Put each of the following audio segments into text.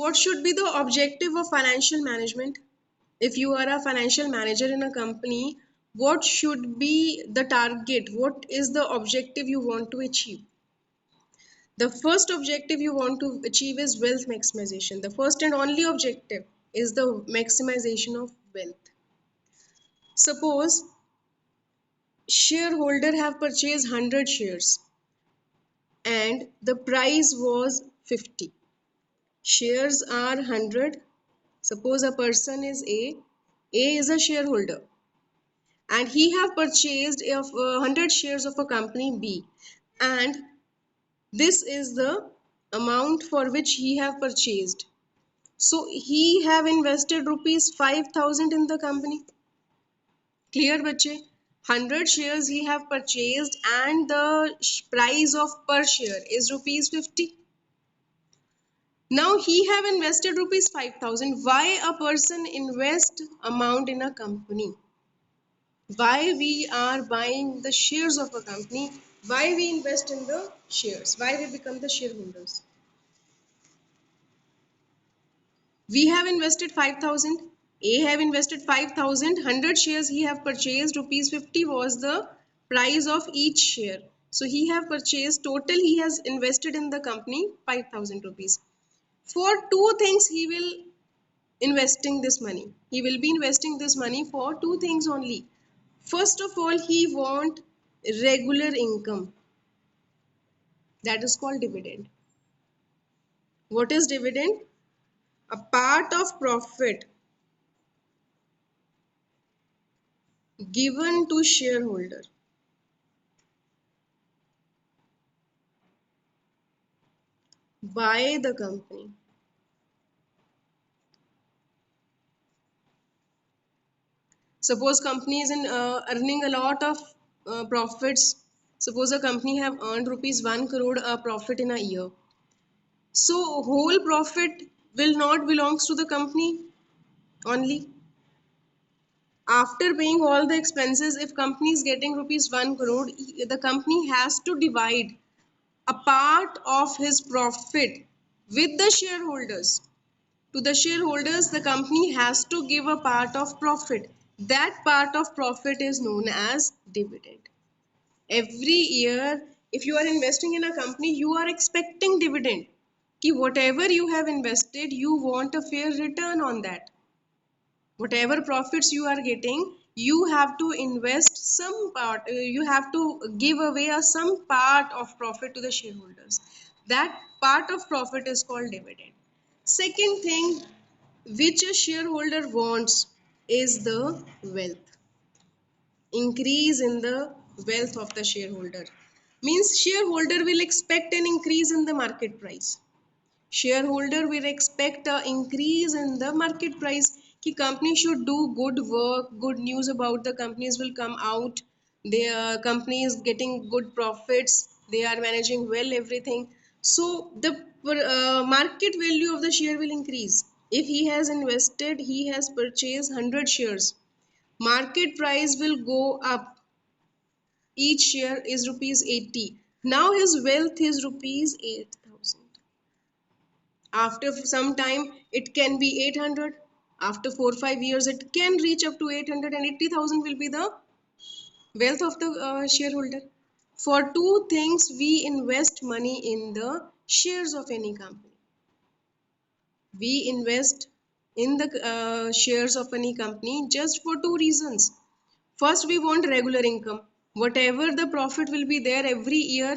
what should be the objective of financial management? If you are a financial manager in a company, what should be the target? What is the objective you want to achieve? The first objective you want to achieve is wealth maximization. The first and only objective is the maximization of wealth. Suppose shareholder have purchased 100 shares and the price was 50. Shares are 100. Suppose a person is A. A is a shareholder and he have purchased 100 shares of a company B, and this is the amount for which he have purchased. So he have invested rupees 5,000 in the company. Clear बच्चे? 100 shares he have purchased and the price of per share is rupees 50. Now he have invested rupees 5,000. Why a person invest amount in a company? Why we are buying the shares of a company? Why we invest in the shares? Why we become the shareholders? We have invested 5,000. A have invested 5,000. 100 shares he have purchased. Rupees 50 was the price of each share. So he have purchased, total he has invested in the company 5,000 rupees. For two things he will investing this money. He will be investing this money for two things only. First of all, he want regular income. That is called dividend. What is dividend? A part of profit given to shareholder. By the company. Suppose company is earning a lot of profits. Suppose a company have earned rupees 1 crore profit in a year. So whole profit will not belongs to the company only. After paying all the expenses, if company is getting rupees 1 crore, the company has to divide a part of his profit with the shareholders. To the shareholders, the company has to give a part of profit. That part of profit is known as dividend. Every year, if you are investing in a company, you are expecting dividend. Ki whatever you have invested, you want a fair return on that. Whatever profits you are getting, you have to invest some part, you have to give away some part of profit to the shareholders. That part of profit is called dividend. Second thing which a shareholder wants is the wealth. Increase in the wealth of the shareholder. Means shareholder will expect an increase in the market price. Shareholder will expect an increase in the market price. Ki company should do good work, good news about the companies will come out. Their company is getting good profits. They are managing well everything. So the market value of the share will increase. If he has invested, he has purchased 100 shares. Market price will go up. Each share is rupees 80. Now his wealth is rupees 8,000. After some time, it can be 800. After 4 or 5 years, it can reach up to 880,000 will be the wealth of the shareholder. For two things, we invest money in the shares of any company. We invest in the shares of any company just for two reasons. First, we want regular income. Whatever the profit will be there every year,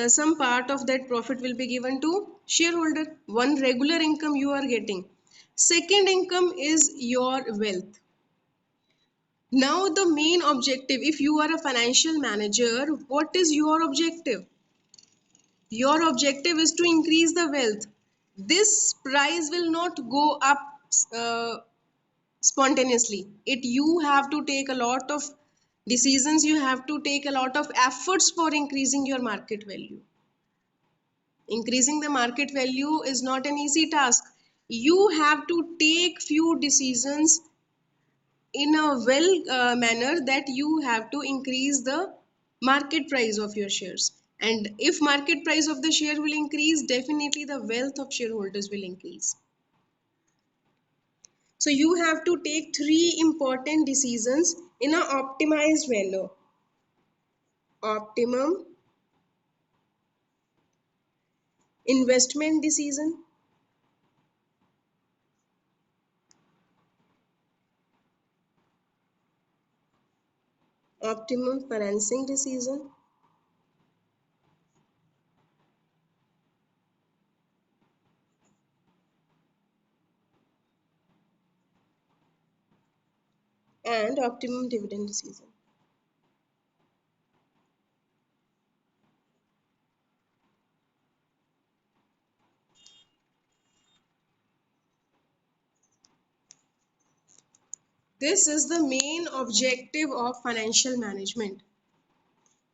some part of that profit will be given to shareholder. One regular income you are getting. Second income is your wealth. Now the main objective, if you are a financial manager, what is your objective? Your objective is to increase the wealth. This price will not go up uh, spontaneously. It you have to take a lot of decisions, you have to take a lot of efforts for increasing your market value. Increasing the market value is not an easy task. You have to take few decisions in a well manner that you have to increase the market price of your shares. And if market price of the share will increase, definitely the wealth of shareholders will increase. So you have to take three important decisions in an optimized manner. Optimum investment decision, optimum financing decision, and optimum dividend decision. This is the main objective of financial management.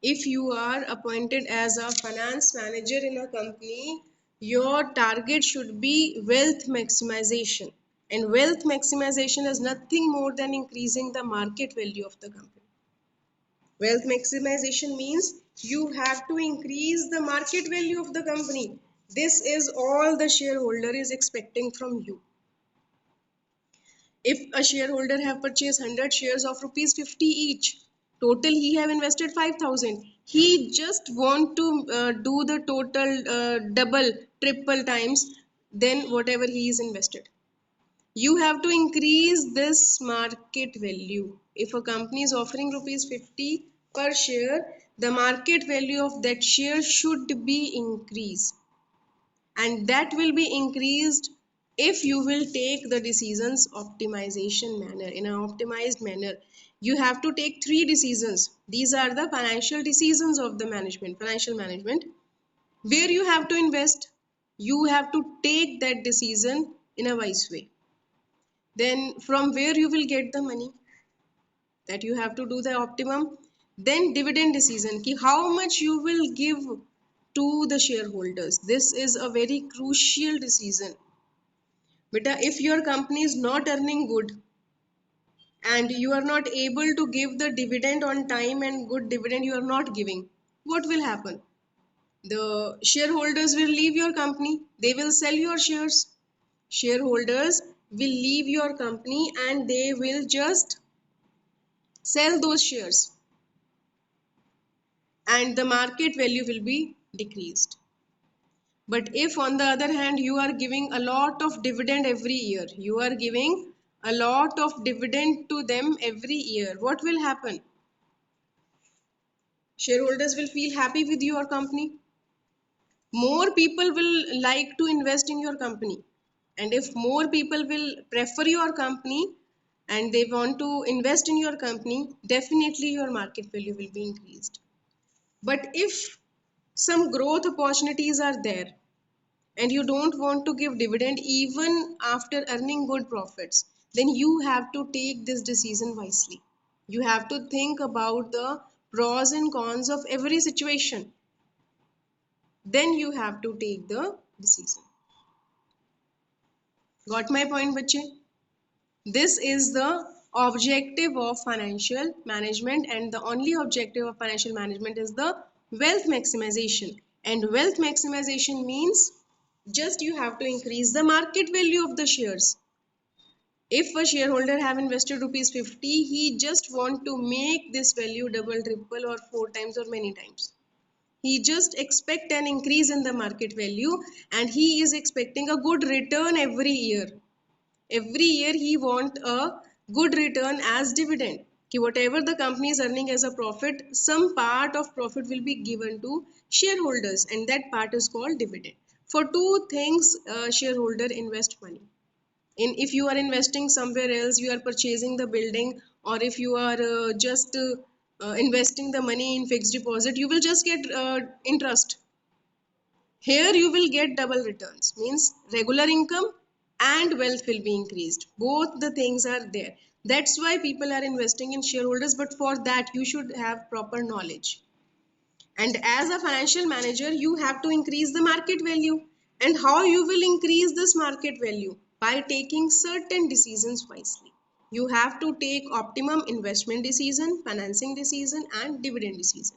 If you are appointed as a finance manager in a company, your target should be wealth maximization. And wealth maximization is nothing more than increasing the market value of the company. Wealth maximization means you have to increase the market value of the company. This is all the shareholder is expecting from you. If a shareholder have purchased 100 shares of rupees 50 each, total he have invested 5,000. He just want to do the total double, triple times than whatever he is invested. You have to increase this market value. If a company is offering rupees 50 per share, the market value of that share should be increased, and that will be increased if you will take the decisions optimization manner. In an optimized manner, you have to take three decisions. These are the financial decisions of the management, financial management. Where you have to invest, you have to take that decision in a wise way. Then from where you will get the money, that you have to do the optimum. Then dividend decision, ki how much you will give to the shareholders. This is a very crucial decision. Beta, if your company is not earning good and you are not able to give the dividend on time, and good dividend you are not giving, what will happen? The shareholders will leave your company, they will sell your shares. Shareholders will leave your company and they will just sell those shares, and the market value will be decreased. But if on the other hand you are giving a lot of dividend every year, you are giving a lot of dividend to them every year, what will happen? Shareholders will feel happy with your company. More people will like to invest in your company. And if more people will prefer your company and they want to invest in your company, definitely your market value will be increased. But if some growth opportunities are there and you don't want to give dividend even after earning good profits, then you have to take this decision wisely. You have to think about the pros and cons of every situation. Then you have to take the decision. Got my point, bache? This is the objective of financial management, and the only objective of financial management is the wealth maximization. And wealth maximization means just you have to increase the market value of the shares. If a shareholder have invested rupees 50, he just want to make this value double, triple, or four times or many times. He just expect an increase in the market value, and he is expecting a good return every year. Every year he want a good return as dividend. Ki whatever the company is earning as a profit, some part of profit will be given to shareholders, and that part is called dividend. For two things, shareholder invest money. In if you are investing somewhere else, you are purchasing the building, or if you are just investing the money in fixed deposit, you will just get interest. Here you will get double returns, means regular income and wealth will be increased. Both the things are there. That's why people are investing in shareholders, but for that you should have proper knowledge. And as a financial manager, you have to increase the market value. And how you will increase this market value? By taking certain decisions wisely. You have to take optimum investment decision, financing decision, and dividend decision.